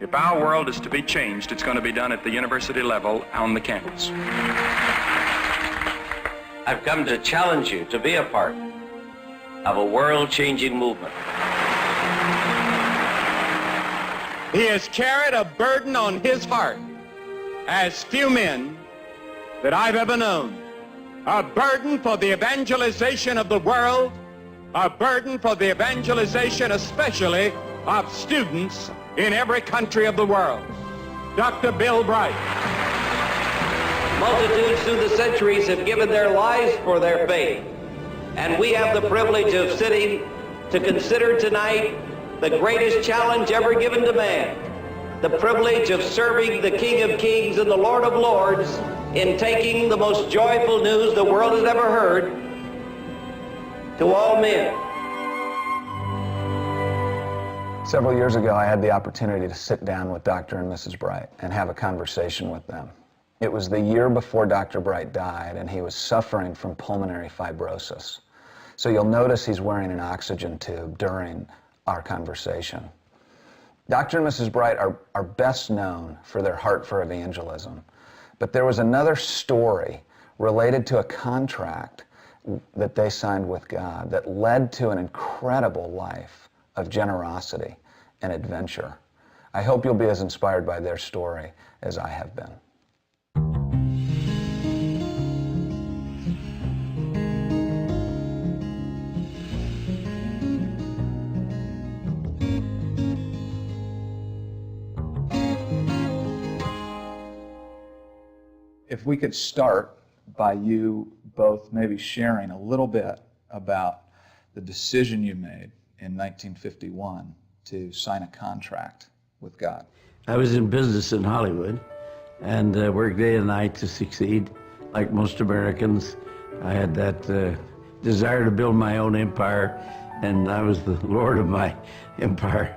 If our world is to be changed, it's going to be done at the university level on the campus. I've come to challenge you to be a part of a world-changing movement. He has carried a burden on his heart as few men that I've ever known. A burden for the evangelization of the world, a burden for the evangelization especially of students in every country of the world. Dr. Bill Bright. Multitudes through the centuries have given their lives for their faith, and we have the privilege of sitting to consider tonight the greatest challenge ever given to man, the privilege of serving the King of Kings and the Lord of Lords in taking the most joyful news the world has ever heard to all men. Several years ago, I had the opportunity to sit down with Dr. and Mrs. Bright and have a conversation with them. It was the year before Dr. Bright died, and he was suffering from pulmonary fibrosis. So you'll notice he's wearing an oxygen tube during our conversation. Dr. and Mrs. Bright are best known for their heart for evangelism, but there was another story related to a contract that they signed with God that led to an incredible life of generosity and adventure. I hope you'll be as inspired by their story as I have been. If we could start by you both maybe sharing a little bit about the decision you made in 1951 to sign a contract with God. I was in business in Hollywood and worked day and night to succeed. Like most Americans, I had that desire to build my own empire, and I was the lord of my empire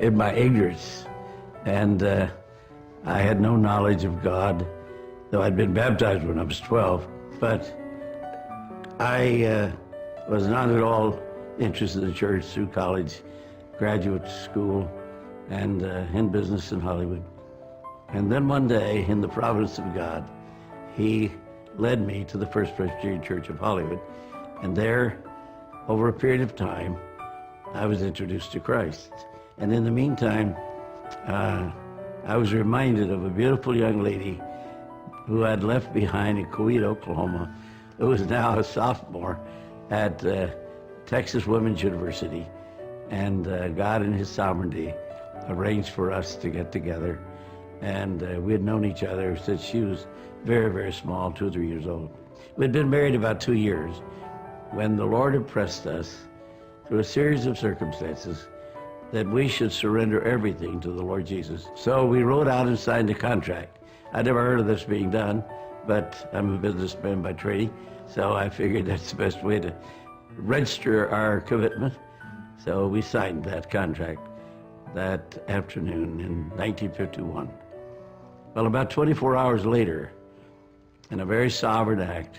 in my ignorance. And I had no knowledge of God, though I'd been baptized when I was 12. But I was not at all interested in the church through college, graduate school, and in business in Hollywood. And then one day, in the providence of God, he led me to the First Presbyterian Church of Hollywood. And there, over a period of time, I was introduced to Christ. And in the meantime, I was reminded of a beautiful young lady who I'd left behind in Kuwait, Oklahoma, who was now a sophomore at Texas Women's University. And God in his sovereignty arranged for us to get together. And we had known each other since she was very, very small, 2 or 3 years old. We'd been married about 2 years when the Lord impressed us through a series of circumstances that we should surrender everything to the Lord Jesus. So we wrote out and signed a contract. I'd never heard of this being done, but I'm a businessman by training, so I figured that's the best way to register our commitment. So we signed that contract that afternoon in 1951. Well, about 24 hours later, in a very sovereign act,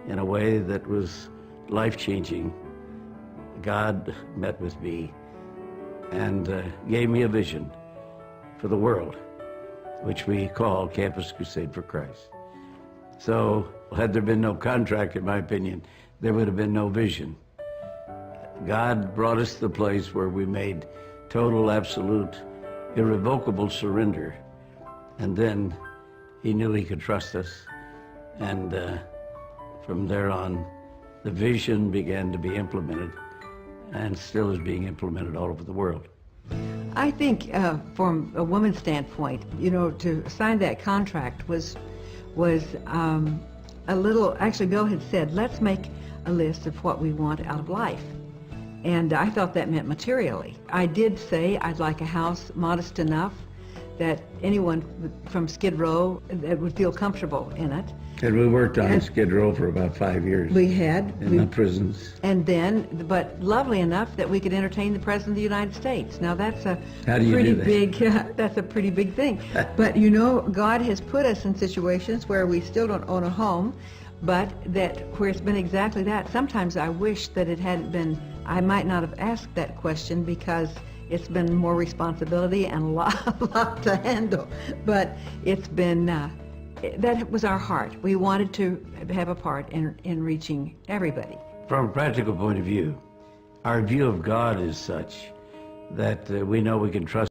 in a way that was life-changing, God met with me and gave me a vision for the world, which we call Campus Crusade for Christ. So had there been no contract, in my opinion, there would have been no vision. God brought us to the place where we made total, absolute, irrevocable surrender. And then he knew he could trust us. And from there on, the vision began to be implemented and still is being implemented all over the world. I think from a woman's standpoint, you know, to sign that contract was a little, actually Bill had said, let's make a list of what we want out of life. And I thought that meant materially. I did say I'd like a house modest enough that anyone from Skid Row that would feel comfortable in it. And we worked on Skid Row for about 5 years. We had. In the prisons. And then, but lovely enough that we could entertain the President of the United States. Now that's a pretty big, that's a pretty big thing. But you know, God has put us in situations where we still don't own a home, but that where it's been exactly that. Sometimes I wish that it hadn't been, I might not have asked that question because It's been more responsibility and a lot to handle, but it's been, that was our heart. We wanted to have a part in reaching everybody. From a practical point of view, our view of God is such that we know we can trust